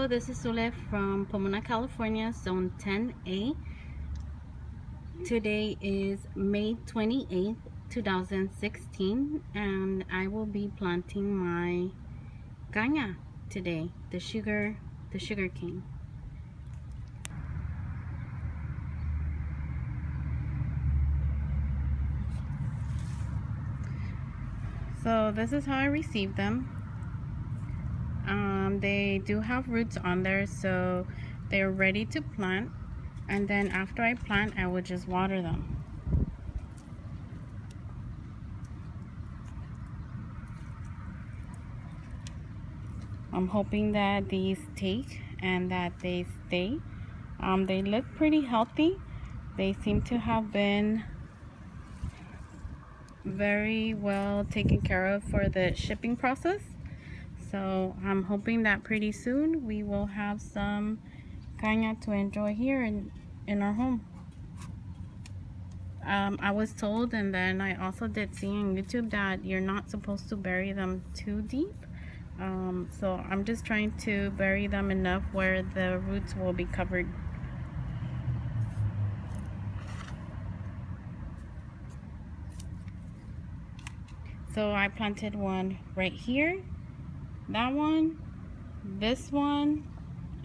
Hello, this is Sule from Pomona, California, Zone 10A. Today is May 28th, 2016, and I will be planting my caña today, the sugar cane. So this is how I received them. They do have roots on there, so they're ready to plant. And then after I plant, I will just water them. I'm hoping that these take and that they stay. They look pretty healthy. They seem to have been very well taken care of for the shipping process. So I'm hoping that pretty soon we will have some caña to enjoy here in our home. I was told, and then I also did see on YouTube, that you're not supposed to bury them too deep. So I'm just trying to bury them enough where the roots will be covered. So I planted one right here, that one, this one,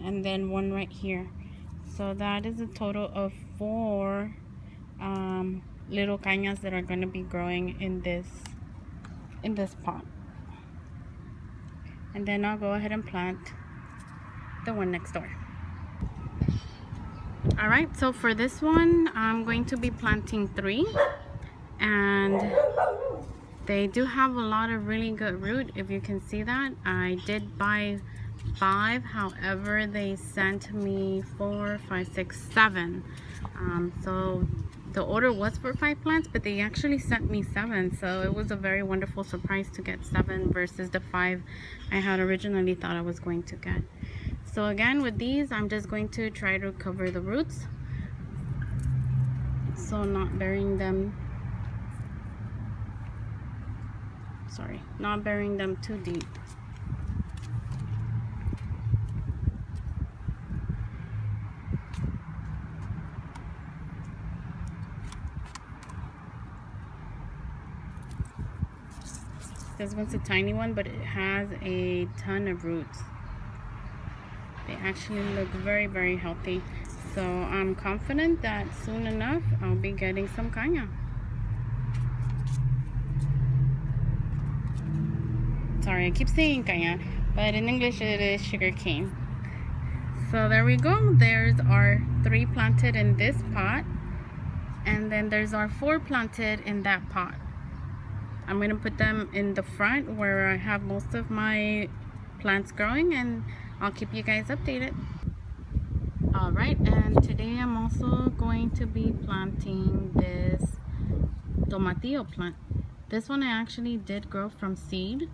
and then one right here. So that is a total of 4 little cañas that are going to be growing in this pot. And then I'll go ahead and plant the one next door. Alright, so for this one I'm going to be planting 3, and they do have a lot of really good root. If you can see that, I did buy 5, however they sent me 4, 5, 6, 7. So the order was for 5 plants, but they actually sent me 7, so it was a very wonderful surprise to get 7 versus the 5 I had originally thought I was going to get. So again, with these, I'm just going to try to cover the roots, so not burying them too deep. This one's a tiny one, but it has a ton of roots. They actually look very, very healthy. So I'm confident that soon enough I'll be getting some caña. Sorry, I keep saying caña, but in English it is sugar cane. So there we go. There's our 3 planted in this pot, and then there's our 4 planted in that pot. I'm going to put them in the front where I have most of my plants growing, and I'll keep you guys updated. Alright, and today I'm also going to be planting this tomatillo plant. This one I actually did grow from seed.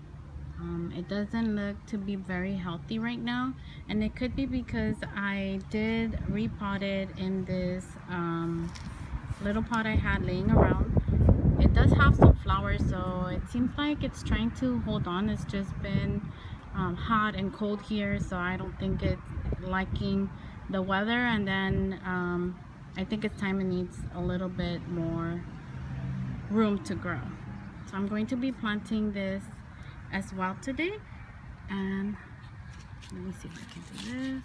It doesn't look to be very healthy right now, and it could be because I did repot it in this little pot I had laying around. It does have some flowers, so it seems like it's trying to hold on. It's just been hot and cold here, so I don't think it's liking the weather, and then I think it's time it needs a little bit more room to grow. So I'm going to be planting this as well today, and let me see if I can do this.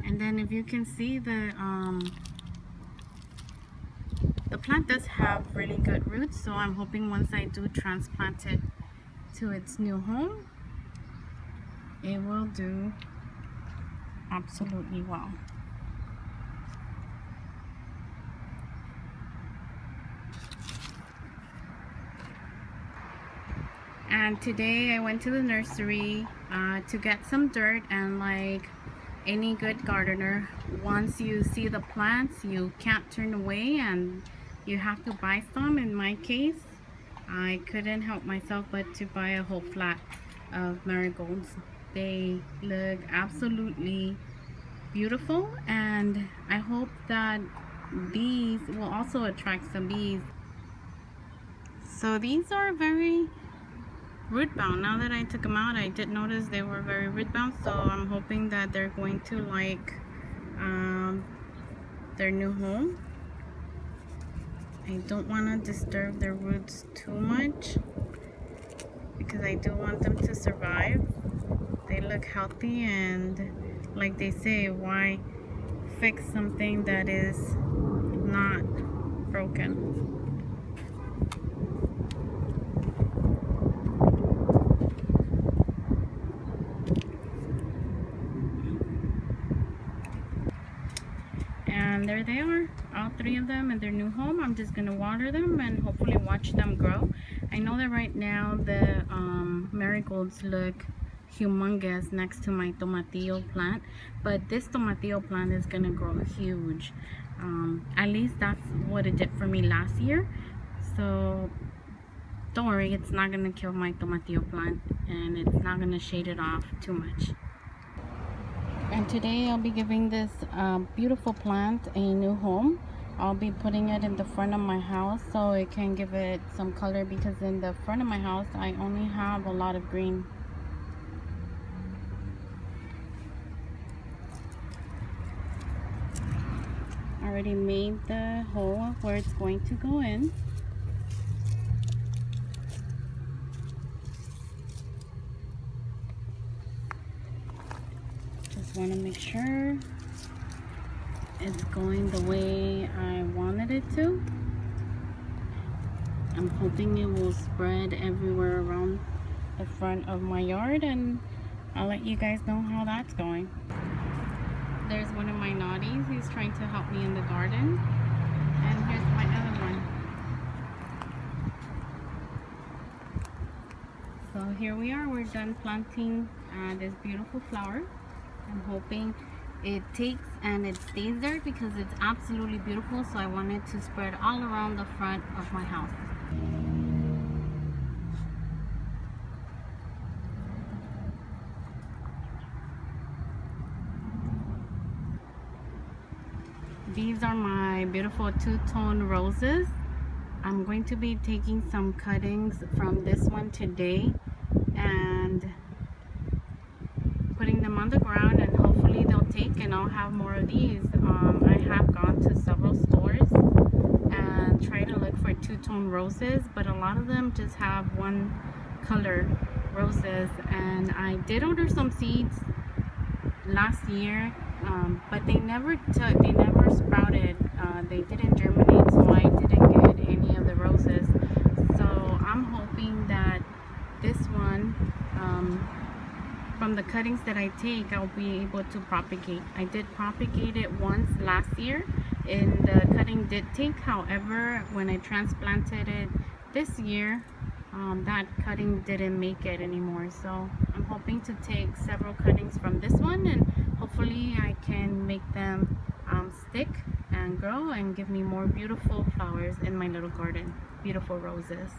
And then if you can see, the plant does have really good roots, so I'm hoping once I do transplant it to its new home, it will do absolutely well. And today I went to the nursery to get some dirt, and like any good gardener, once you see the plants, you can't turn away and you have to buy some. In my case, I couldn't help myself but to buy a whole flat of marigolds. They look absolutely beautiful, and I hope that these will also attract some bees. So these are very root bound. Now that I took them out, I did notice they were very root bound, so I'm hoping that they're going to like their new home. I don't want to disturb their roots too much because I do want them to survive. They look healthy, and like they say, why fix something that is not broken? And there they are, all three of them in their new home. I'm just gonna water them and hopefully watch them grow. I know that right now the marigolds look humongous next to my tomatillo plant, but this tomatillo plant is gonna grow huge. At least that's what it did for me last year. So don't worry, it's not gonna kill my tomatillo plant, and it's not gonna shade it off too much. And today I'll be giving this beautiful plant a new home. I'll be putting it in the front of my house so it can give it some color, because in the front of my house I only have a lot of green. I already made the hole where it's going to go in. Want to make sure it's going the way I wanted it to. I'm hoping it will spread everywhere around the front of my yard, and I'll let you guys know how that's going. There's one of my naughties. He's trying to help me in the garden, and here's my other one. So here we are. We're done planting this beautiful flower. I'm hoping it takes and it stays there because it's absolutely beautiful. So I want it to spread all around the front of my house. These are my beautiful two-tone roses. I'm going to be taking some cuttings from this one today and putting them on the ground, and hopefully they'll take and I'll have more of these. I have gone to several stores and tried to look for two-tone roses, but a lot of them just have one color roses, and I did order some seeds last year, but they never sprouted. They didn't germinate, so I didn't get any of the roses. So I'm hoping that this one, from the cuttings that I take, I'll be able to propagate. I did propagate it once last year and the cutting did take. However, when I transplanted it this year, that cutting didn't make it anymore. So I'm hoping to take several cuttings from this one, and hopefully I can make them stick and grow and give me more beautiful flowers in my little garden. Beautiful roses.